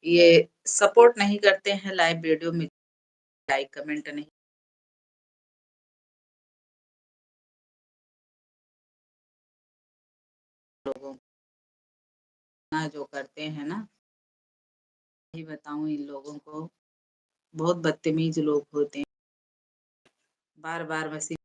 ये सपोर्ट नहीं करते हैं लाइव वीडियो में, लाइक कमेंट नहीं लोगों ना जो करते हैं ना, यही बताऊँ इन लोगों को, बहुत बदतमीज़ लोग होते हैं। बार-बार मैसेज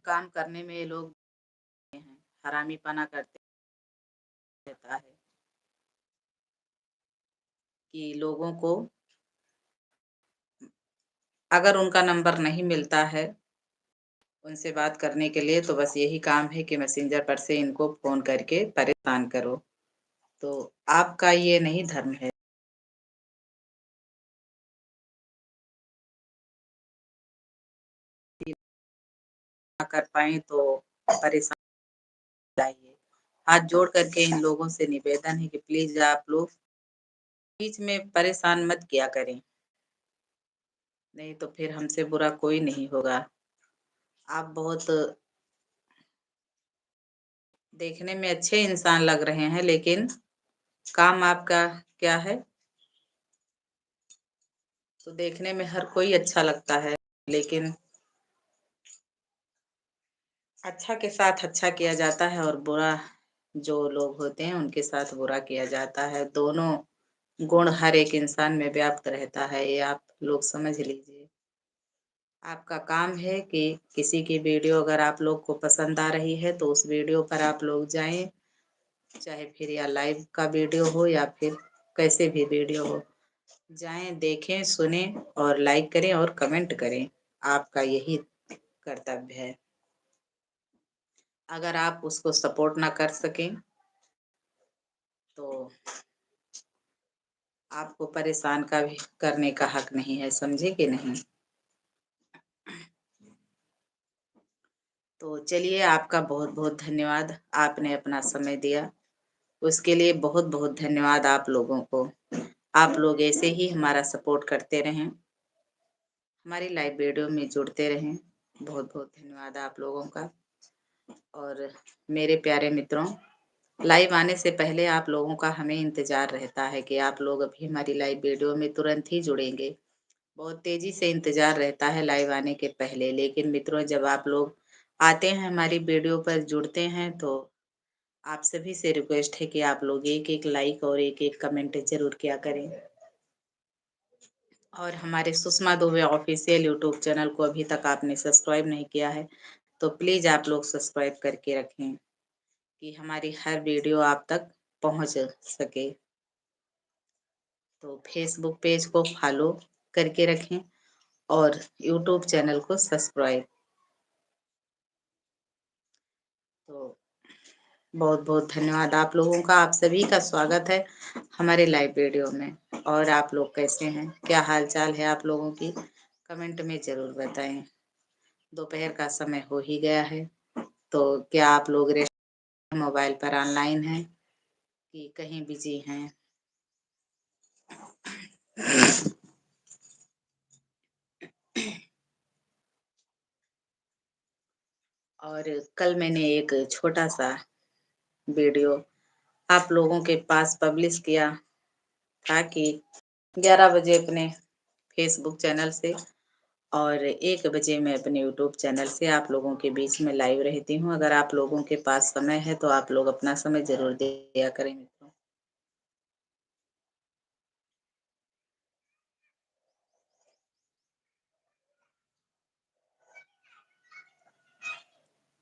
काम करने में ये लोग हैं, हरामीपना करते रहता है कि लोगों को अगर उनका नंबर नहीं मिलता है, उनसे बात करने के लिए तो बस यही काम है कि मैसेंजर पर से इनको फ़ोन करके परेशान करो। तो आपका ये नहीं धर्म है। ना कर पाएँ तो परेशान लाइए। हाथ जोड़ करके इन लोगों से निवेदन है कि प्लीज़ आप लोग बीच में परेशान मत किया करें, नहीं तो फिर हमसे बुरा कोई नहीं होगा। आप बहुत देखने में अच्छे इंसान लग रहे हैं, लेकिन काम आपका क्या है? तो देखने में हर कोई अच्छा लगता है, लेकिन अच्छा के साथ अच्छा किया जाता है और बुरा जो लोग होते हैं, उनके साथ बुरा किया जाता है। दोनों गुण हर एक इंसान में व्याप्त रहता है, ये आप लोग समझ लीजिए। आपका काम है कि किसी की वीडियो अगर आप लोग को पसंद आ रही है, तो उस वीडियो पर आप लोग जाएँ, चाहे फिर या लाइव का वीडियो हो या फिर कैसे भी वीडियो हो। जाएँ, देखें, सुनें और लाइक करें और कमेंट करें। आपका यही कर्तव्य है। अगर आप उसको सपोर्ट ना कर सकें, तो आपको परेशान का भी करने का हक नहीं है, समझे कि नहीं? तो चलिए आपका बहुत-बहुत धन्यवाद, आपने अपना समय दिया। उसके लिए बहुत-बहुत धन्यवाद आप लोगों को। आप लोग ऐसे ही हमारा सपोर्ट करते रहें, हमारी लाइव वीडियो में जुड़ते रहें। बहुत-बहुत धन्यवाद आप लोगों का। और मेरे प्यारे मित्रों, लाइव आने से पहले आप लोगों का हमें इंतज़ार रहता है कि आप लोग अभी हमारी लाइव वीडियो में तुरंत ही जुड़ेंगे। बहुत तेज़ी से इंतज़ार रहता है लाइव आने के पहले, लेकिन मित्रों जब आप लोग आते हैं हमारी वीडियो पर जुड़ते हैं, तो आप सभी से रिक्वेस्ट है कि आप लोग एक-एक लाइक और एक-एक कमेंट ज़रूर किया करें। और हमारे Sushma Dubey official YouTube channel को अभी तक आपने सब्सक्राइब नहीं किया है, तो प्लीज़ आप लोग सब्सक्राइब करके रखें कि हमारी हर वीडियो आप तक पहुँच सके। तो फेसबुक पेज को फ़ॉलो करके रखें और यूट्यूब चैनल को सब्सक्राइब। तो बहुत-बहुत धन्यवाद आप लोगों का, आप सभी का स्वागत है हमारे लाइव वीडियो में। और आप लोग कैसे हैं? क्या हाल-चाल है आप लोगों की? कमेंट में ज़रूर बताएँ। दोपहर का समय हो ही गया है, तो क्या आप लोग मोबाइल पर ऑनलाइन हैं कि कहीं बिज़ी हैं? और कल मैंने एक छोटा-सा वीडियो आप लोगों के पास पब्लिश किया था कि 11 बजे अपने फ़ेसबुक चैनल से और 1 बजे मैं अपने यूट्यूब चैनल से आप लोगों के बीच में लाइव रहती हूँ। अगर आप लोगों के पास समय है, तो आप लोग अपना समय ज़रूर दिया करें मित्रों।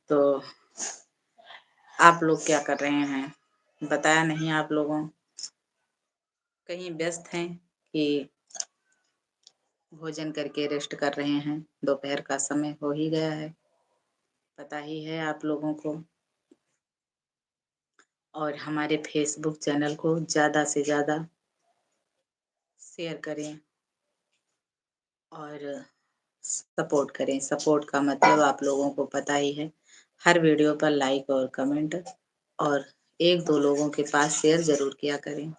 तो आप लोग क्या कर रहे हैं? बताया नहीं आप लोगों, कहीं व्यस्त हैं कि भोजन करके रेस्ट कर रहे हैं? दोपहर का समय हो ही गया है, पता ही है आप लोगों को। और हमारे फ़ेसबुक चैनल को ज़्यादा से ज़्यादा शेयर करें और सपोर्ट करें। सपोर्ट का मतलब आप लोगों को पता ही है, हर वीडियो पर लाइक और कमेंट और 1-2 लोगों के पास शेयर ज़रूर किया करें।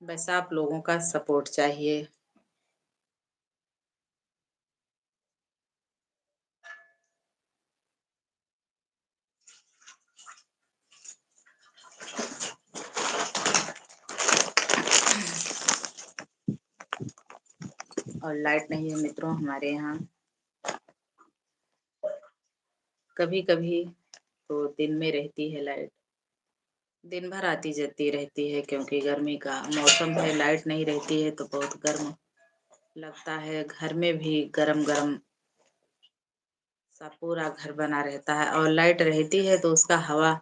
बस आप लोगों का सपोर्ट चाहिए। और लाइट नहीं है मित्रों हमारे यहाँ। कभी-कभी तो दिन में रहती है लाइट। दिन भर आती जाती रहती है क्योंकि गर्मी का मौसम है, लाइट नहीं रहती है तो बहुत गर्म लगता है। घर में भी गरम-गरम सा पूरा घर बना रहता है और लाइट रहती है तो उसका हवा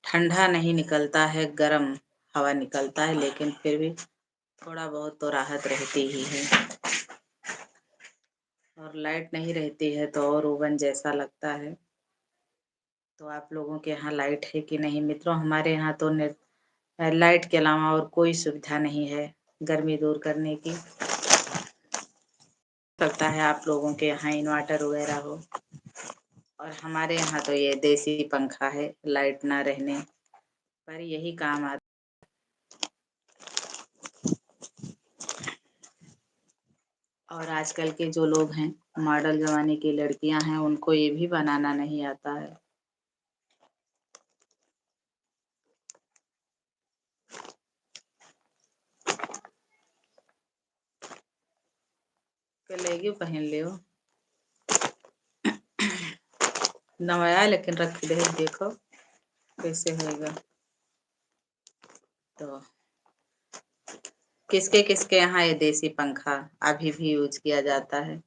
ठंडा नहीं निकलता है, गरम हवा निकलता है, लेकिन फिर भी थोड़ा बहुत तो राहत रहती ही है। और लाइट नहीं रहती है तो और उबन जैसा लगता है। तो आप लोगों के यहाँ लाइट है कि नहीं मित्रों? हमारे यहाँ तो लाइट के अलावा और कोई सुविधा नहीं है गर्मी दूर करने की। लगता है आप लोगों के यहाँ इन्वर्टर वगैरह हो, और हमारे यहाँ तो ये देसी पंखा है, लाइट ना रहने पर यही काम आता। और आजकल के जो लोग हैं, मॉडल ज़माने की लड़कियां हैं, उनको ये भी बनाना नहीं आता है। लेगी पहन लियो। नवाया लेकिन रख दे, देखो कैसे होएगा। तो किसके किसके यहाँ ये देसी पंखा अभी भी यूज किया जाता है,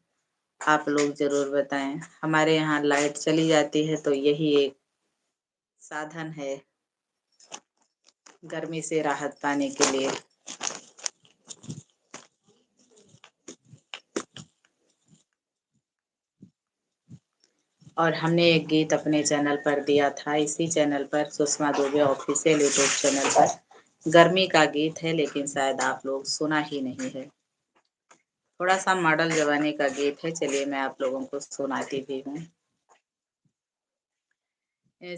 आप लोग जरूर बताएं। हमारे यहाँ लाइट चली जाती है तो यही एक साधन है गर्मी से राहत पाने के लिए। और हमने एक गीत अपने चैनल पर दिया था, इसी चैनल पर Sushma Dubey official YouTube channel पर, गर्मी का गीत है लेकिन शायद आप लोग सुना ही नहीं है। थोड़ा सा मॉडल जमाने का गीत है, चलिए मैं आप लोगों को सुनाती भी हूँ।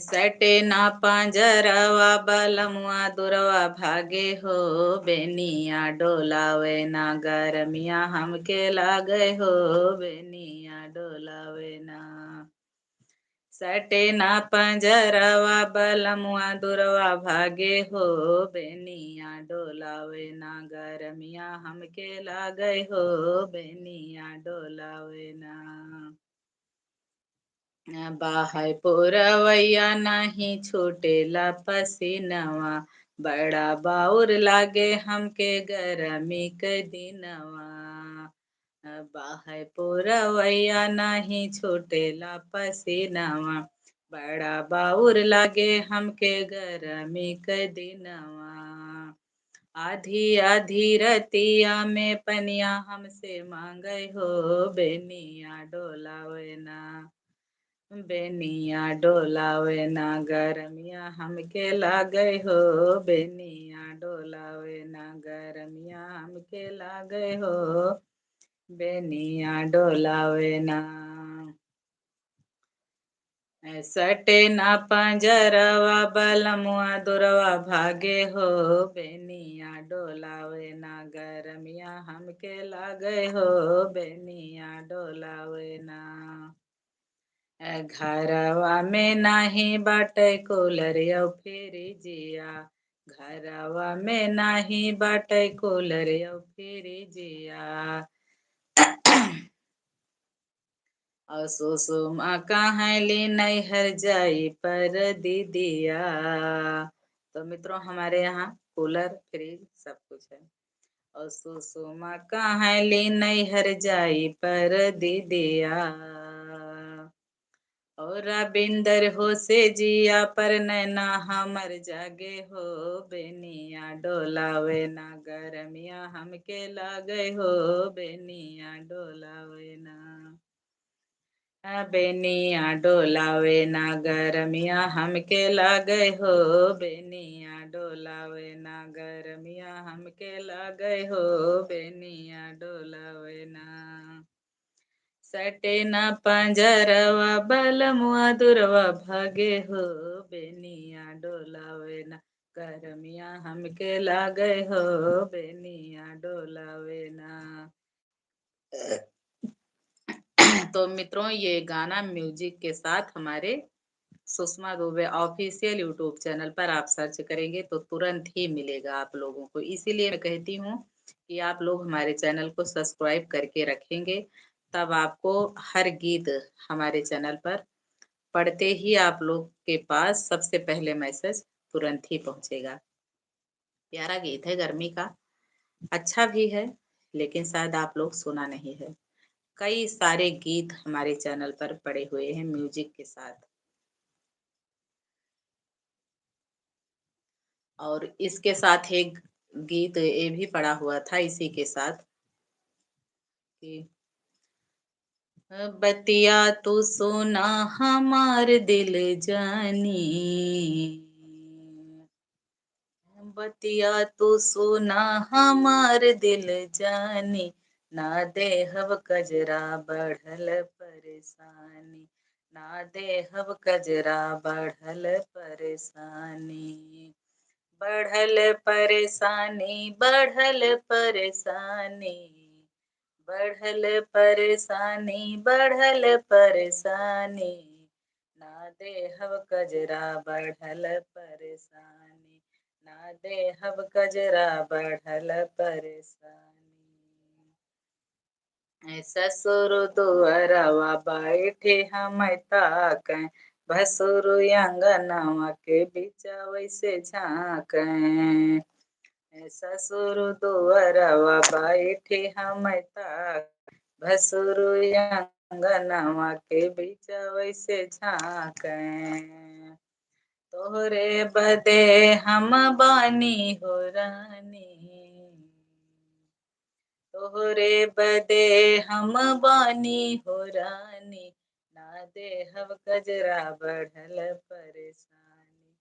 सटे ना पांजरवा बलमुआ दुरवा भागे हो, बेनिया डोलावे ना गरमिया हमके लागे हो, बेनिया डोलावे ना। सटे ना पंजरवा बलमुआ दुरवा भागे हो, बेनिया डोलावे ना गरमिया हमके लागे हो, बेनिया डोलावे ना। बाहर पोरवैया नहीं छूटेला पसीनवा, बड़ा बाउर लागे हमके गरमी के दिनवा। बाहर पोरवैया नहीं छूटेला पसीनवा, बड़ा बाउर लागे हमके गरमी के दिनवा। आधी आधी रतिया में पनिया हमसे मांगे हो, बेनिया डोलावे ना, बेनिया डोलावे ना गरमिया हमके लागे हो, बेनिया डोलावे ना गरमिया हमके लागे हो, बेनिया डोलावे ना। सटे ना पंजरवा बलमुआ दुरवा भागे हो, बेनिया डोलावे ना गरमिया हमके लागे हो, बेनिया डोलावे ना। घरवा में नाही बाटे कूलर औ फ्रिजिया, घरवा में नाही बाटे कूलर औ फ्रिजिया। और सुषमा कहाँ ली नैहर जाई पर दीदिया। तो मित्रों हमारे यहाँ कूलर फ्रिज सब कुछ है। और सुषमा कहाँ ली नैहर जाई पर दीदिया। और रविंदर हो से जिया पर नैना हमर जागे हो, बेनिया डोलावे ना गरमिया हमके लागे हो, बेनिया डोलावे ना। बेनिया डोलावे ना गरमिया हमके लागे हो, बेनिया डोलावे ना गरमिया हमके लागे हो, बेनिया डोलावे ना। सटे ना पंजरवा बलमुआ दुरवा भागे हो, बेनिया डोलावे ना करमिया हमके लागे हो बेनिया डोलावे ना। तो मित्रों ये गाना म्यूजिक के साथ हमारे Sushma Dubey official YouTube channel पर आप सर्च करेंगे तो तुरंत ही मिलेगा आप लोगों को। इसीलिए मैं कहती हूँ कि आप लोग हमारे चैनल को सब्सक्राइब करके रखेंगे, तब आपको हर गीत हमारे चैनल पर पढ़ते ही आप लोग के पास सबसे पहले मैसेज तुरंत ही पहुंचेगा। प्यारा गीत है गर्मी का, अच्छा भी है, लेकिन शायद आप लोग सुना नहीं है। कई सारे गीत हमारे चैनल पर पड़े हुए हैं म्यूजिक के साथ। और इसके साथ एक गीत ये भी पड़ा हुआ था इसी के साथ कि बतिया तू सोना हमार दिल जानी, बतिया तू सोना हमार दिल जानी, ना देहब कजरा बढ़ल परेशानी, ना देहब कजरा बढ़ल परेशानी, बढ़ल परेशानी बढ़ल परेशानी, बढ़ल परेशानी बढ़ल परेशानी, ना देहब कजरा बढ़ल परेशानी, ना देहब कजरा बढ़ल परेशानी। ससुर दुअरवा बैठे हम ताकै, भसुर अंगनवा के बिचवा से झाँकै, ससुर दुअरवा बैठे हम ताकै, भसुर अंगनवा के बिचवा से झाँकै, तोहरे बदे हम बानी हो रानी, तोहरे बदे हम बानी हो रानी, ना देहब कजरा बढ़ल परेशानी,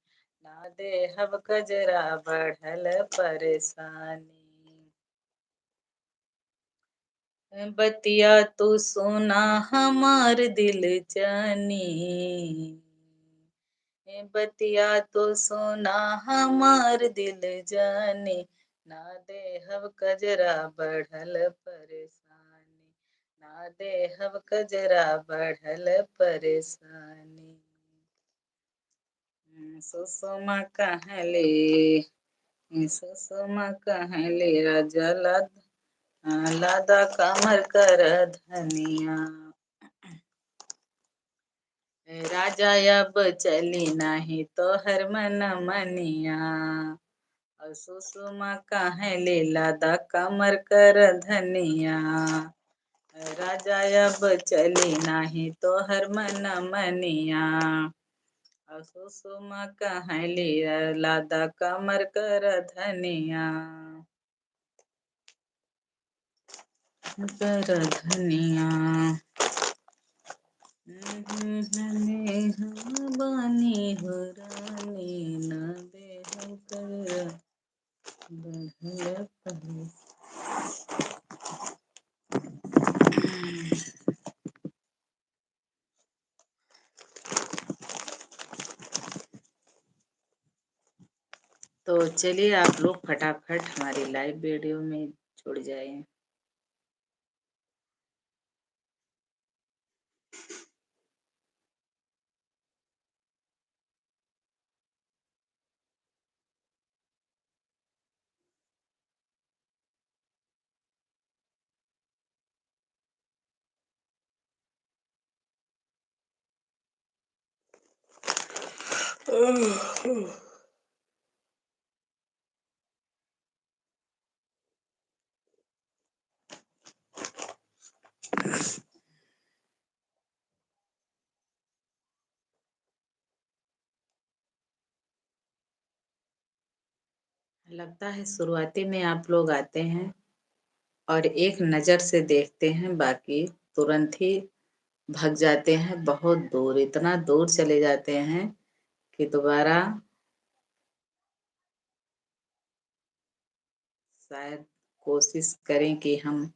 ना देहब कजरा बढ़ल परेशानी। बतिया तू सोना हमार दिल जानी, बतिया तो सोना हमार दिल जानी, ना देहब कजरा बढ़ल परेशानी, ना देहब कजरा बढ़ल परेशानी। सुषमा कहले, सुषमा कहले राजा लादा कमर कर धनिया, राजा अब चली नाही तो हर मन मनिया, सुषमा कहले लादा कमर कर धनिया, राजा अब चली नाही तो हर मन मनिया, सुषमा कहले लादा कमर कर धनिया, कर धनिया। बानी हो रानी, ना देहब कजरा बढ़ल परेशानी। तो चलिए आप लोग फटाफट हमारी लाइव वीडियो में जुड़ जाएं। लगता है शुरुआती में आप लोग आते हैं और एक नज़र से देखते हैं, बाकी तुरंत ही भग जाते हैं, बहुत दूर, इतना दूर चले जाते हैं कि दोबारा शायद कोशिश करें कि हम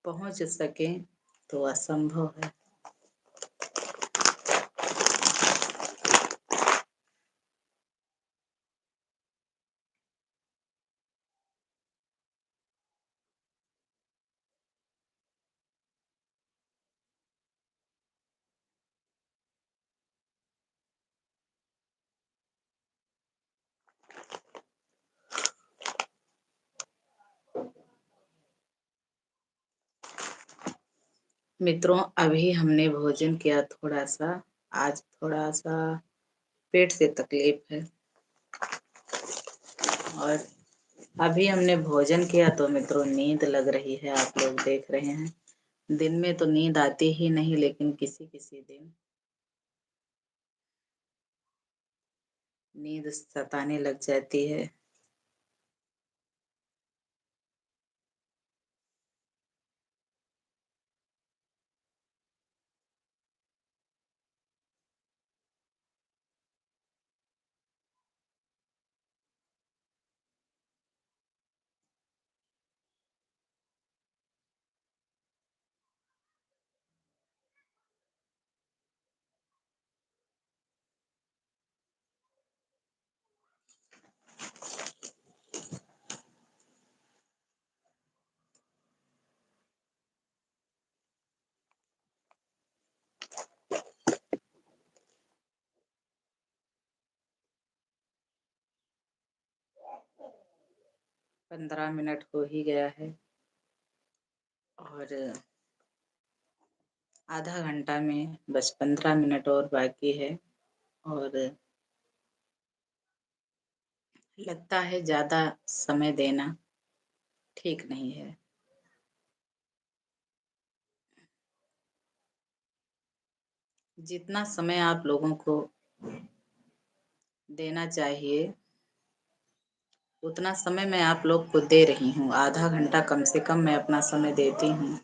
पहुंच सकें तो असंभव है। मित्रों, अभी हमने भोजन किया थोड़ा-सा, आज थोड़ा-सा पेट से तकलीफ़ है और अभी हमने भोजन किया तो मित्रों नींद लग रही है, आप लोग देख रहे हैं। दिन में तो नींद आती ही नहीं लेकिन किसी-किसी दिन नींद सताने लग जाती है। 15 मिनट हो ही गया है और आधा घंटा में बस 15 मिनट और बाकी है और लगता है ज़्यादा समय देना ठीक नहीं है। जितना समय आप लोगों को देना चाहिए, उतना समय मैं आप लोग को दे रही हूँ। आधा घंटा कम से कम मैं अपना समय देती हूँ,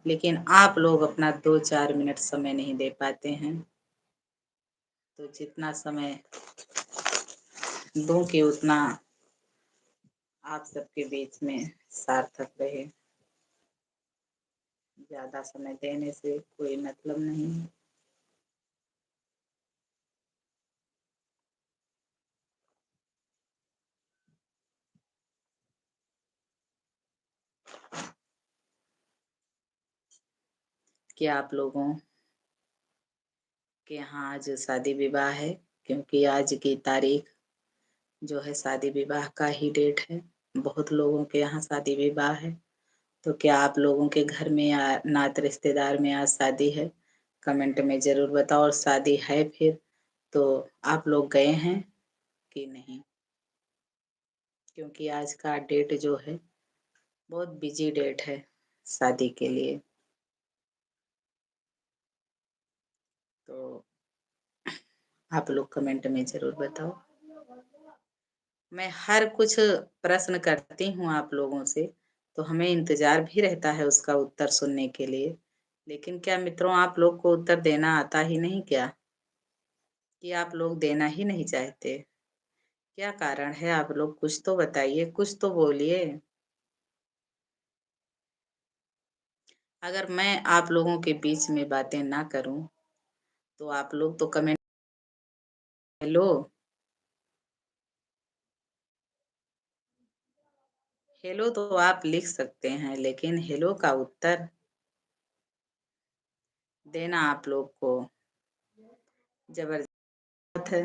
लेकिन आप लोग अपना 2-4 मिनट समय नहीं दे पाते हैं। तो जितना समय दूँगी उतना आप सबके बीच में सार्थक रहे। ज़्यादा समय देने से कोई मतलब नहीं है। कि आप लोगों के यहाँ आज शादी-विवाह है, क्योंकि आज की तारीख जो है शादी-विवाह का ही डेट है। बहुत लोगों के यहाँ शादी-विवाह है। तो क्या आप लोगों के घर में या नात रिश्तेदार में आज शादी है? कमेंट में ज़रूर बताओ और शादी है फिर तो आप लोग गए हैं कि नहीं? क्योंकि आज का डेट जो है बहुत बिज़ी डेट है शादी के लिए। तो आप लोग कमेंट में ज़रूर बताओ। मैं हर कुछ प्रश्न करती हूँ आप लोगों से, तो हमें इंतज़ार भी रहता है उसका उत्तर सुनने के लिए। लेकिन क्या मित्रों आप लोग को उत्तर देना आता ही नहीं क्या? कि आप लोग देना ही नहीं चाहते? क्या कारण है आप लोग कुछ तो बताइए, कुछ तो बोलिए। अगर मैं आप लोगों के बीच में बातें ना करूँ, तो आप लोग तो कमेंट हेलो, हेलो तो आप लिख सकते हैं, लेकिन हेलो का उत्तर देना आप लोग को ज़बरदस्त है।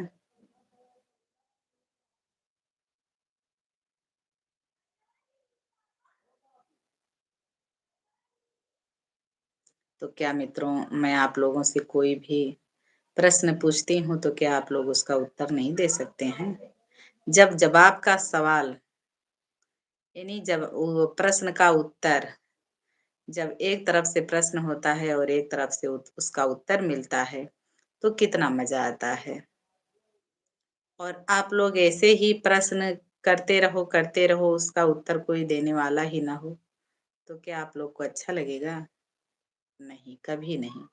तो क्या मित्रों मैं आप लोगों से कोई भी प्रश्न पूछती हूँ, तो क्या आप लोग उसका उत्तर नहीं दे सकते हैं? जब जवाब का सवाल यानी जब वो प्रश्न का उत्तर जब एक तरफ से प्रश्न होता है और एक तरफ से उसका उत्तर मिलता है, तो कितना मज़ा आता है। और आप लोग ऐसे ही प्रश्न करते रहो, उसका उत्तर कोई देने वाला ही ना हो, तो क्या आप लोग को अच्छा लगेगा? नहीं, कभी नहीं।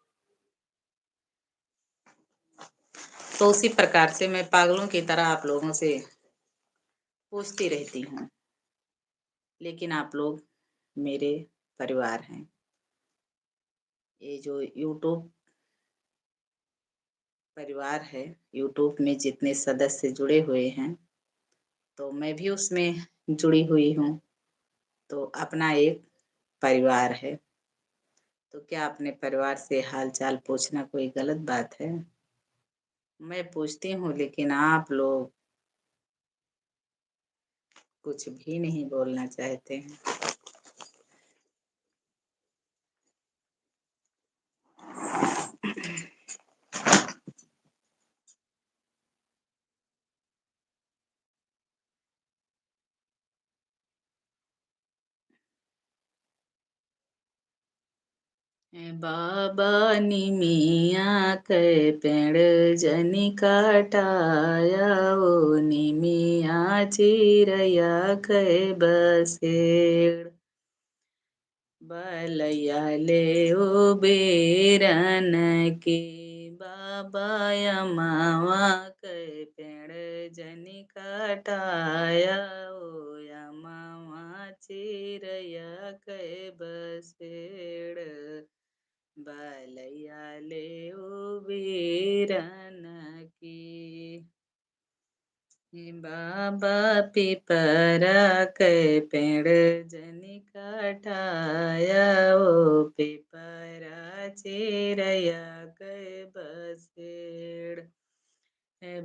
तो उसी प्रकार से मैं पागलों की तरह आप लोगों से पूछती रहती हूँ, लेकिन आप लोग मेरे परिवार हैं। ये जो यूट्यूब परिवार है, यूट्यूब में जितने सदस्य जुड़े हुए हैं, तो मैं भी उसमें जुड़ी हुई हूँ, तो अपना एक परिवार है। तो क्या अपने परिवार से हाल-चाल पूछना कोई गलत बात है? मैं पूछती हूँ लेकिन आप लोग कुछ भी नहीं बोलना चाहते हैं। बाबा निमिया के पेड़ जनी काटाया ओ निमिया चिरैया के बसेड़ बलैया ले ओ बेरन के बाबा यमावा के पेड़ जनी काटाया ओ यमावा चिरैया के बसेड़ बलैया ले ओ वीरन की बाबा पिपरा के पेड़ जनी कटाया ओ पिपरा चिरैया के बसेड़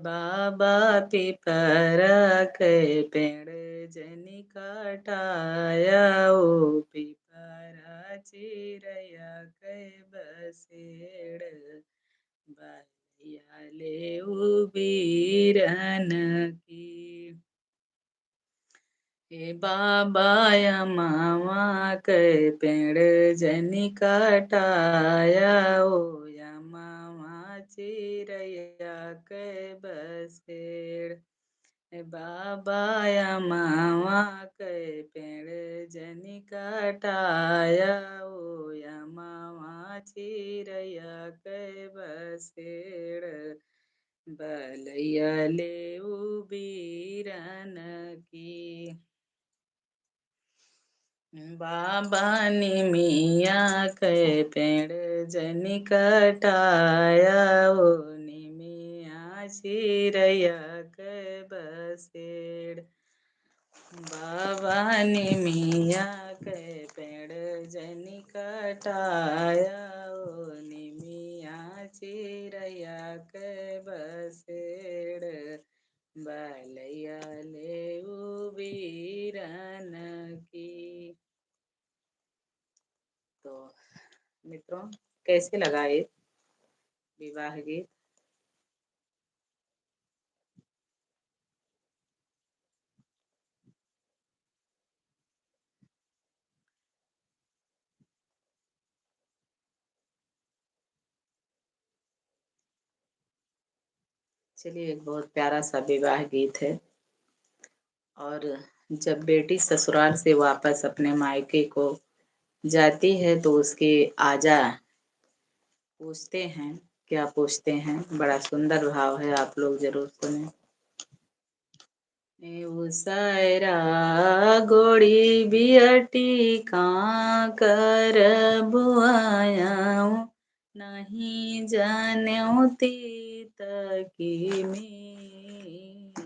बाबा पिपरा के पेड़ जनी कटाया ओ पिपरा चिरैया के बसेड़ बलिया ले बीरन की हे बाबा यमावा के पेड़ जनी कटाया ओ यमावा चिरैया के बसेड़ बाबा यमावा के पेड़ जनी कटाया ओ यमावा चिरैया के बसेड़ बलैया ले बीरन की बाबा निमिया के पेड़ जनी कटाया ओ निमिया चिरैया के बसेड़ बाबा निमिया के पेड़ जनी कटाया ओ निमिया चिरैया के बसेड़ बलैया ले बीरन की। तो मित्रों, कैसे लगा ये विवाह गीत? चलिए, एक बहुत प्यारा सा विवाह गीत है। और जब बेटी ससुराल से वापस अपने मायके को जाती है तो उसके आजा पूछते हैं। क्या पूछते हैं? बड़ा सुंदर भाव है, आप लोग जरूर सुने। उसरा गोड़ी बियटी का कर बुआयाऊं नहीं जान्यों तीत की मीठ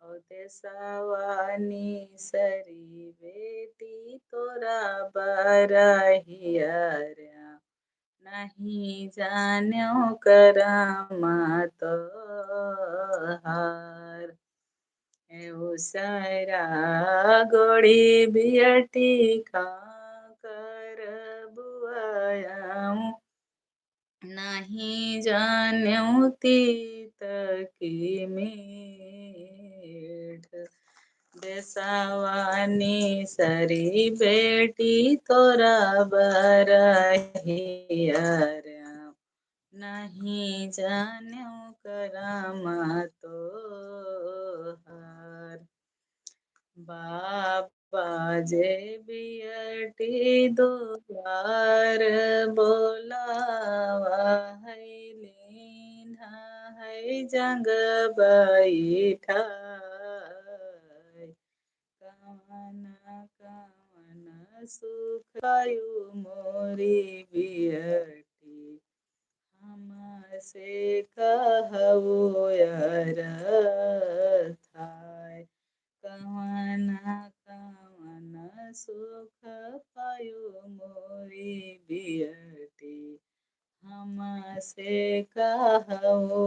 और देसवानी सरी बेटी तोरा बरहियरा नहीं जान्यों करामत हार उसरा गोड़ी बियटी का कर बुआयाऊं नहीं जान्यों तीत की मीठ देसवानी सरी बेटी तोरा बरहियरा नहीं जान्यों करामतो हार बाबा जे बियटी दुआर बोलावा है लीन्हा है जंग बैठाय कवन कवन सुख पायु मोरी बियटी हमसे कहवो थाय कवन कवन सुख पायु मोरी बियटी हमसे कहवो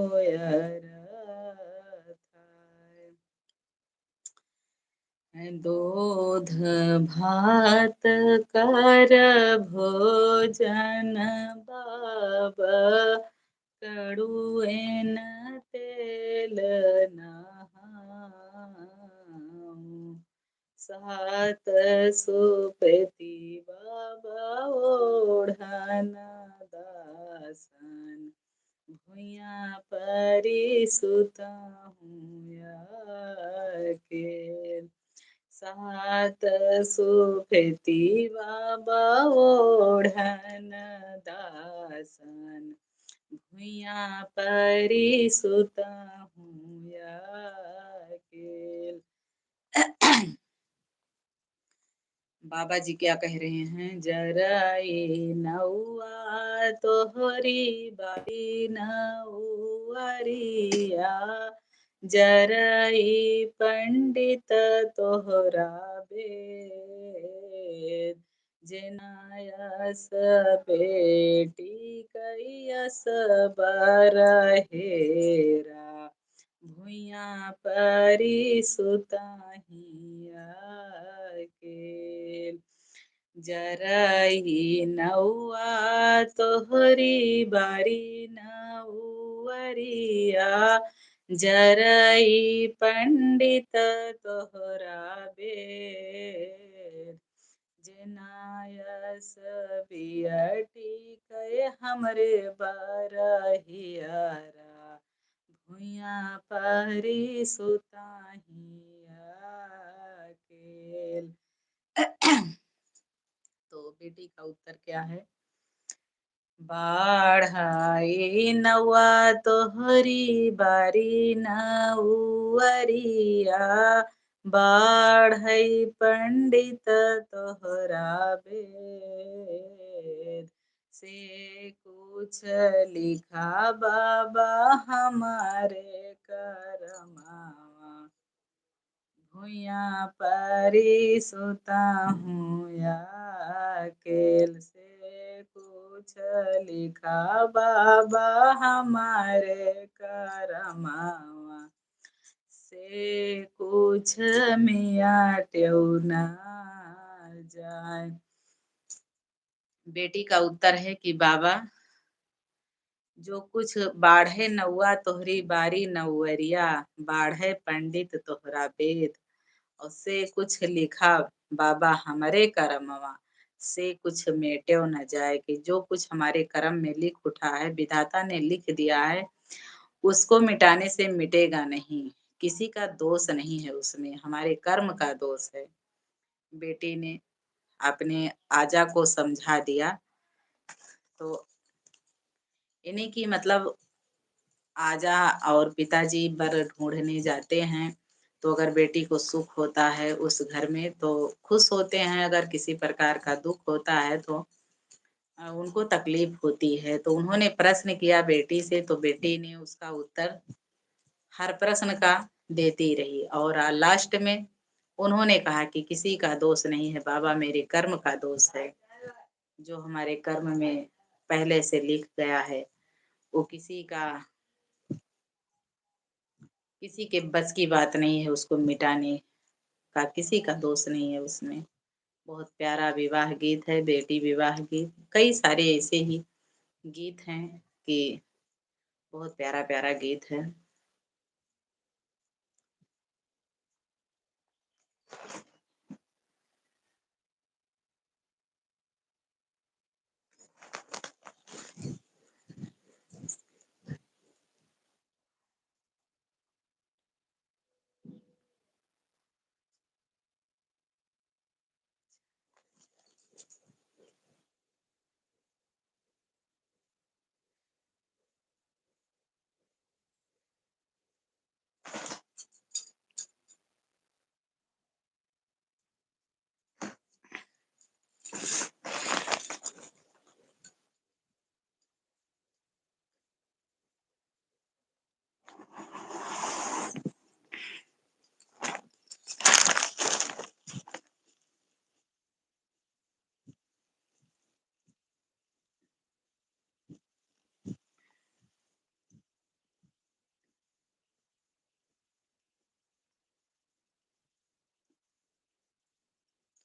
थाय दूध भात कर भोजन बाबा कड़ुएन तेल नहाऊं सात सुपति बाबा ओढ़न दासन भुइयाँ परी सुतहूँ अकेल सात सुफेती बाबा ओढ़न दासन भुइयाँ परी सुतहूँ अकेल। बाबा जी क्या कह रहे हैं, जराई नौआ तोहरी बारी नौअरिया जराई पंडित तोहरा वेद जेनायस बेटी कैयस बरहेरा भुइयाँ परी सुताही अकेल जरई नौआ तोहरी बारी नौअरिया जरई पंडित तोहरा बेद जेनायस बियटी कय हमरे बरहियरा भुइयाँ परी सुताही अकेल। तो बेटी का उत्तर क्या है, बाढ़ई नौआ तोहरी बारी नौअरिया बाढ़ई पंडित तोहरा वेद से कुछ लिखा बाबा हमारे करमावा भुइयाँ परी सुताहूँ अकेल से कुछ लिखा बाबा हमारे करमावा से कुछ मियाँ ट्यौना जाए। बेटी का उत्तर है कि बाबा जो कुछ बाढ़े नौआ तोहरी बारी नौअरिया बाढ़े पंडित तोहरा वेद और से कुछ लिखा बाबा हमारे करमवा से कुछ मेट्यो न जाए कि जो कुछ हमारे कर्म में लिख उठा है विधाता ने लिख दिया है उसको मिटाने से मिटेगा नहीं, किसी का दोष नहीं है उसमें, हमारे कर्म का दोष है। बेटी ने अपने आजा को समझा दिया। तो इन्हीं की मतलब आजा और पिताजी वर ढूंढने जाते हैं तो अगर बेटी को सुख होता है उस घर में तो खुश होते हैं, अगर किसी प्रकार का दुख होता है तो उनको तकलीफ होती है। तो उन्होंने प्रश्न किया बेटी से तो बेटी ने उसका उत्तर हर प्रश्न का देती रही और लास्ट में उन्होंने कहा कि किसी का दोष नहीं है बाबा, मेरे कर्म का दोष है, जो हमारे कर्म में पहले से लिख गया है वो किसी के बस की बात नहीं है उसको मिटाने का, किसी का दोष नहीं है उसमें। बहुत प्यारा विवाह गीत है, बेटी विवाह गीत, कई सारे ऐसे ही गीत हैं कि बहुत प्यारा प्यारा गीत है।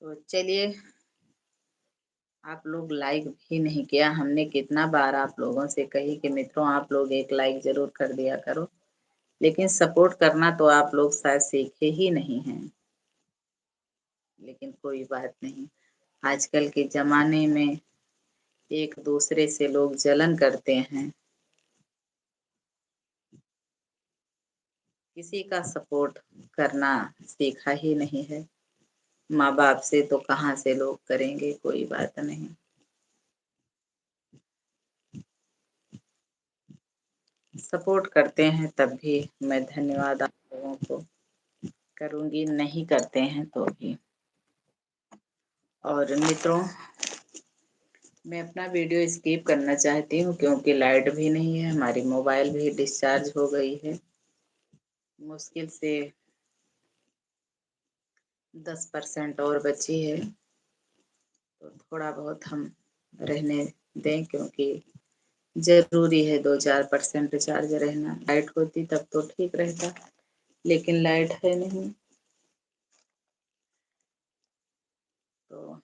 तो चलिए, आप लोग लाइक भी नहीं किया, हमने कितना बार आप लोगों से कही कि मित्रों आप लोग एक लाइक जरूर कर दिया करो, लेकिन सपोर्ट करना तो आप लोग शायद सीखे ही नहीं हैं। लेकिन कोई बात नहीं, आजकल के जमाने में एक दूसरे से लोग जलन करते हैं। किसी का सपोर्ट करना सीखा ही नहीं है। माँ-बाप से तो कहाँ से लोग करेंगे, कोई बात नहीं। सपोर्ट करते हैं तब भी मैं धन्यवाद आप लोगों को करूँगी, नहीं करते हैं तो भी। और मित्रों, मैं अपना वीडियो स्किप करना चाहती हूँ क्योंकि लाइट भी नहीं है, हमारी मोबाइल भी डिस्चार्ज हो गई है। मुश्किल से 10% और बची है, तो थोड़ा बहुत हम रहने दें क्योंकि ज़रूरी है 2-4% चार्ज रहना। लाइट होती तब तो ठीक रहता, लेकिन लाइट है नहीं। तो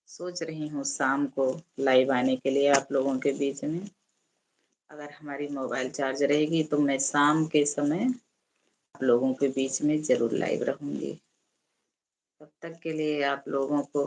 सोच रही हूँ शाम को लाइव आने के लिए आप लोगों के बीच में। अगर हमारी मोबाइल चार्ज रहेगी तो मैं शाम के समय आप लोगों के बीच में ज़रूर लाइव रहूँगी। तब तक के लिए आप लोगों को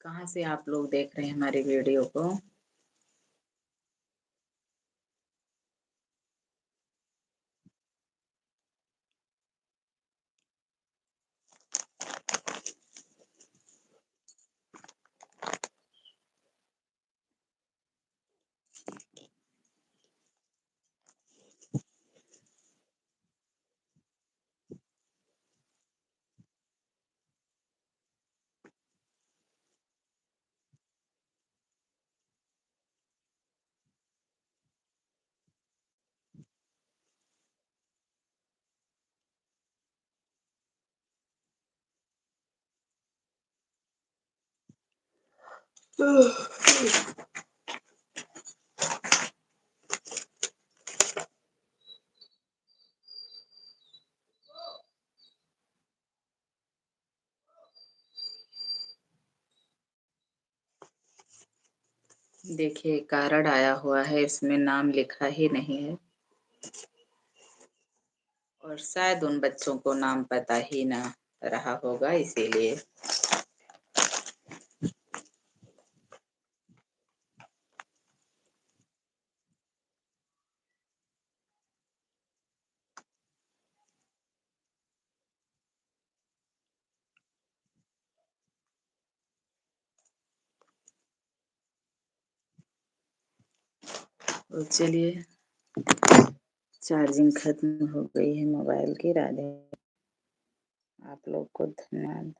कहाँ से आप लोग देख रहे हैं हमारी वीडियो को? देखिए कार्ड आया हुआ है, इसमें नाम लिखा ही नहीं है और शायद उन बच्चों को नाम पता ही ना रहा होगा इसीलिए। तो चलिए, चार्जिंग खत्म हो गई है मोबाइल की। राधे, आप लोग को धन्यवाद।